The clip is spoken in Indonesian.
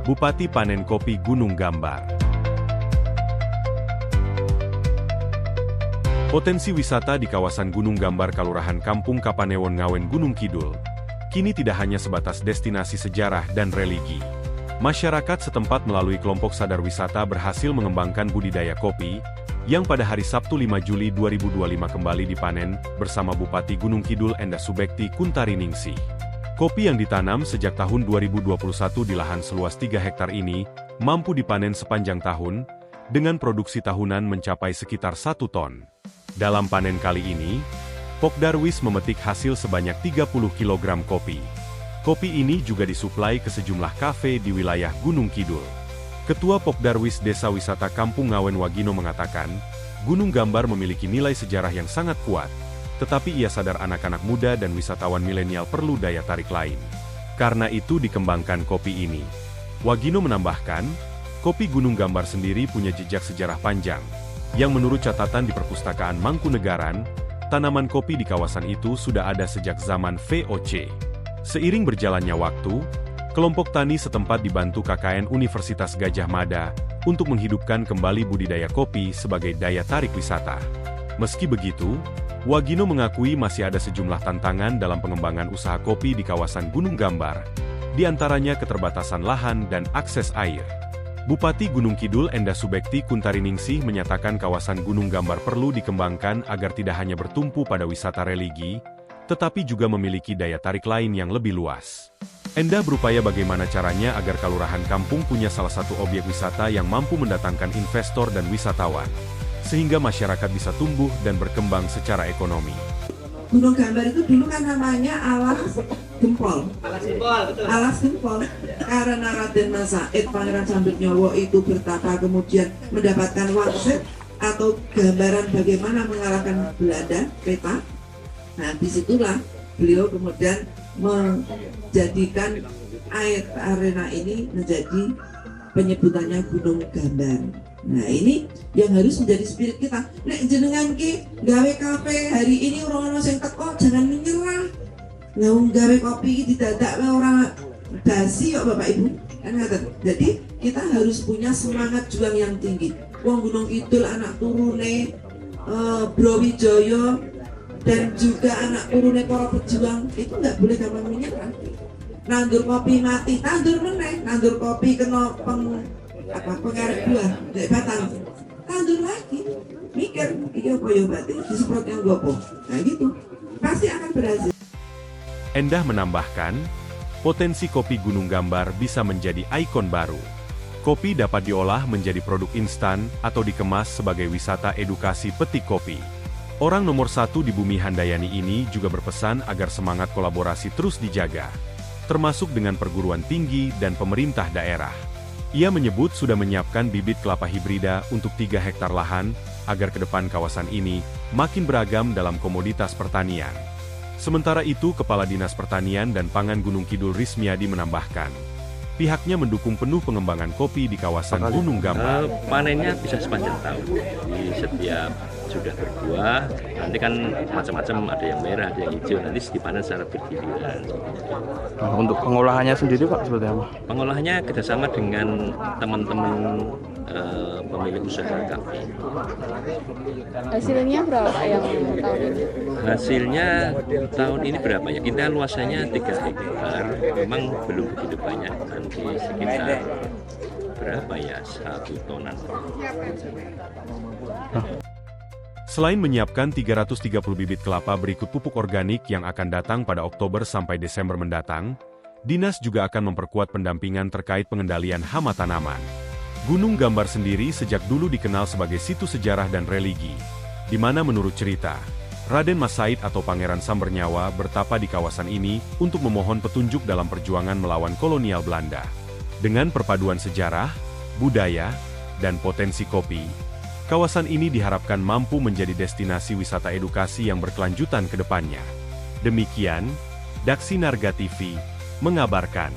Bupati panen kopi Gunung Gambar. Potensi wisata di kawasan Gunung Gambar Kalurahan Kampung Kapanewon Ngawen Gunung Kidul, kini tidak hanya sebatas destinasi sejarah dan religi. Masyarakat setempat melalui kelompok sadar wisata berhasil mengembangkan budidaya kopi, yang pada hari Sabtu 5 Juli 2025 kembali dipanen bersama Bupati Gunung Kidul Endah Subekti Kuntariningsih. Kopi yang ditanam sejak tahun 2021 di lahan seluas 3 hektar ini, mampu dipanen sepanjang tahun, dengan produksi tahunan mencapai sekitar 1 ton. Dalam panen kali ini, Pokdarwis memetik hasil sebanyak 30 kg kopi. Kopi ini juga disuplai ke sejumlah kafe di wilayah Gunung Kidul. Ketua Pokdarwis Desa Wisata Kampung Ngawen Wagino mengatakan, Gunung Gambar memiliki nilai sejarah yang sangat kuat, tetapi ia sadar anak-anak muda dan wisatawan milenial perlu daya tarik lain. Karena itu dikembangkan kopi ini. Wagino menambahkan, kopi Gunung Gambar sendiri punya jejak sejarah panjang, yang menurut catatan di Perpustakaan Mangkunegaran, tanaman kopi di kawasan itu sudah ada sejak zaman VOC. Seiring berjalannya waktu, kelompok tani setempat dibantu KKN Universitas Gadjah Mada untuk menghidupkan kembali budidaya kopi sebagai daya tarik wisata. Meski begitu, Wagino mengakui masih ada sejumlah tantangan dalam pengembangan usaha kopi di kawasan Gunung Gambar, di antaranya keterbatasan lahan dan akses air. Bupati Gunung Kidul Endah Subekti Kuntariningsih menyatakan kawasan Gunung Gambar perlu dikembangkan agar tidak hanya bertumpu pada wisata religi, tetapi juga memiliki daya tarik lain yang lebih luas. Endah berupaya bagaimana caranya agar Kalurahan Kampung punya salah satu objek wisata yang mampu mendatangkan investor dan wisatawan, sehingga masyarakat bisa tumbuh dan berkembang secara ekonomi. Gunung Gambar itu dulu kan namanya Alas Gempol. Alas Gempol. Karena Raden Mas Said Pangeran Sambetnyowo itu bertapa kemudian mendapatkan wangsit atau gambaran bagaimana mengalahkan Belanda, peta. Nah, disitulah beliau kemudian menjadikan air arena ini menjadi penyebutannya Gunung Gambar. Nah, ini yang harus menjadi spirit kita. Nek jenengan ki gawe kafe hari ini orang-orang sing teko jangan menyerah. Lah gawe kopi iki didadak ora basi kok Bapak Ibu. Kan ngaten. Jadi kita harus punya semangat juang yang tinggi. Wong Gunung Kidul anak turune Brawijaya dan juga anak turune para pejuang itu nggak boleh gampang menyerah. Nandur kopi mati, tandur meneh, nandur kopi kena pengaruh buah dari batang, tandur lagi, mikir iki apa ya batin disemprot yang gopo. Nah gitu pasti akan berhasil. Endah menambahkan, potensi kopi Gunung Gambar bisa menjadi ikon baru. Kopi dapat diolah menjadi produk instan atau dikemas sebagai wisata edukasi petik kopi. Orang nomor 1 di bumi Handayani ini juga berpesan agar semangat kolaborasi terus dijaga, termasuk dengan perguruan tinggi dan pemerintah daerah. Ia menyebut sudah menyiapkan bibit kelapa hibrida untuk 3 hektar lahan, agar ke depan kawasan ini makin beragam dalam komoditas pertanian. Sementara itu, Kepala Dinas Pertanian dan Pangan Gunung Kidul Rismiadi menambahkan, pihaknya mendukung penuh pengembangan kopi di kawasan Gunung Gambar. Panennya bisa sepanjang tahun, di setiap sudah berbuah, nanti kan macam-macam, ada yang merah, ada yang hijau, nanti dipanen secara bergiliran. Nah, untuk pengolahannya sendiri Pak seperti apa? Pengolahannya kerjasama dengan teman-teman pemilik usaha kafe. Hasilnya berapa yang tahun ini? Hasilnya tahun ini berapa ya? Kita luasannya 3 hektar, memang belum begitu banyak, nanti sekitar berapa ya, 1 tonan. Selain menyiapkan 330 bibit kelapa berikut pupuk organik yang akan datang pada Oktober sampai Desember mendatang, Dinas juga akan memperkuat pendampingan terkait pengendalian hama tanaman. Gunung Gambar sendiri sejak dulu dikenal sebagai situs sejarah dan religi, di mana menurut cerita, Raden Mas Said atau Pangeran Sambernyawa bertapa di kawasan ini untuk memohon petunjuk dalam perjuangan melawan kolonial Belanda. Dengan perpaduan sejarah, budaya, dan potensi kopi, kawasan ini diharapkan mampu menjadi destinasi wisata edukasi yang berkelanjutan ke depannya. Demikian, Daksi Narga TV mengabarkan.